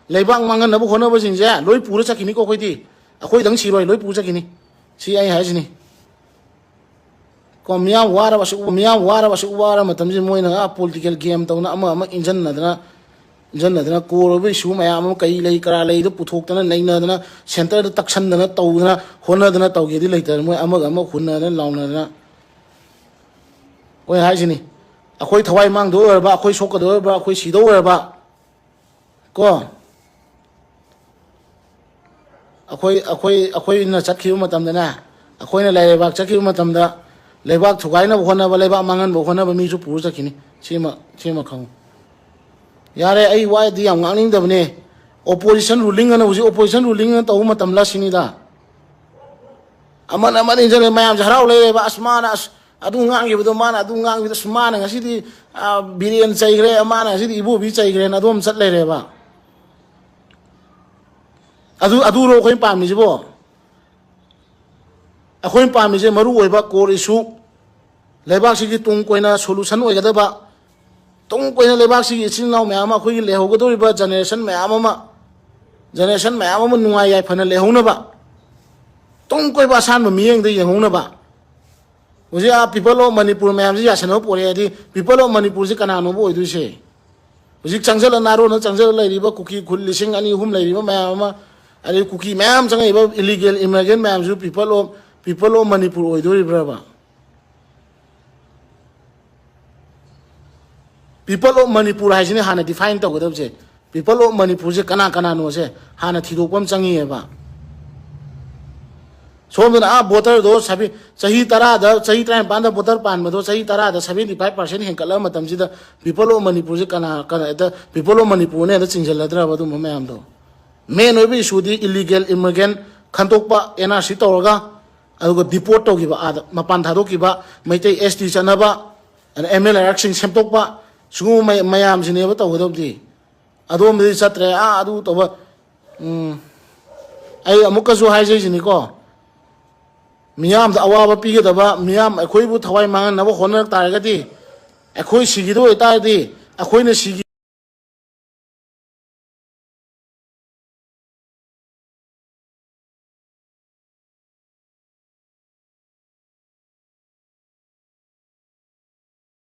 लेबांग मांगन नबो होना बसिंजे लोई पूरा चकिनी को कोई अखोई दंग सिरोय लोई पूरा चकिनी सी आई हाजिनी को मियां वारा बस वारा मतम जे मोइना पॉलिटिकल गेम तौना अमा इंजन नदना कोरबे इशू मयाम कई लई करा लई दो पुथोक्तना नैनादना सेंटर तक्सनदना तौदना होनादना तौगेदि लेतर मोय अमा हुन्नादना लाउनादना ओय हाजिनी अखोई थवाई मांगदो ओरबा अखोई सोकदो ओरबा अखोई सिदो ओरबा को अखोई न चखिबो मतमदना अखोइना लेबाक चखिबो मतमदा लेबाक थुगाइना होनाबा लेबाक मांगन होनाबा मीसु पुरु चखिनी सीमा खंग यारे आई वादी याम ngang दबने opposition ruling ना उसी opposition ruling ना तो उम्म तमला सिनी दा अमन इंजन मैम हराव ले असमान अदु ngang ये बदो मान अदु ngang बिदो समान ngasi di बिरियन चाहिए अमान ngasi di इबो भी चाहिए ना दोम चट ले रे बा अदु रो कोई पामी जिबो अखोई पामी जे मरु ओइबा कोर इशू लेबाक सिगी तुंग कोइना सॉल्यूशन ओइगदबा तुम कोई लेबाक से इचिन नाउ मैम अखोई लेहोगदोरिबा जनरेशन मैम नुआई याई फना लेहोनबा तुम कोई बासान मियंग दे यंगोनबा मुझे आ पीपल ऑफ मणिपुर मैम जी यासनो पोरे दी पीपल ऑफ मणिपुर से कनानो बो ओइदुसे मुझे चंगजल नारो न चंगजल लेरिबा कुकी खुल लिसिंग अनि हुम लेरिबा मैम अरे कुकी मैम चंगइबा इलीगल इमिग्रेंट मैम जु पीपल ऑफ मणिपुर ओइदोरिब्राबा पीपल ऑफ मणिपुर है हाँ डिफाइन तौगदबसे पीपल ऑफ मणिपुर से कना से हाँ थीदोपम चंगीबा सोमदना वोटर दो सभी चाही तराद चाही 53 वोटर पानबदो चाही तराद 75% हेंकला मतमसिदा पीपल ऑफ मणिपुर से कना पीपल ऑफ मणिपुर ने चिंजलद्रबदो मैम दो मेन ओबी इशूदी इलीगल इमिग्रेंट खंतोकपा एनआरसी तौरगा अदुगा डिपोर्ट तौगिबा आद मपान थादोकिबा Meitei ST चनबा ML election सेमतोकपा सुगु ma'am सिनेब तौगदबदी अदोमदी चत्रे अदु तब आई अमुकसु हाइजेसिनिको मियाम द अवाबा पीगदबा मियाम अखोइबु थवाई मांगनबो होनर तारगदी अखोई सिगिदो इतादी अखोइना सिगी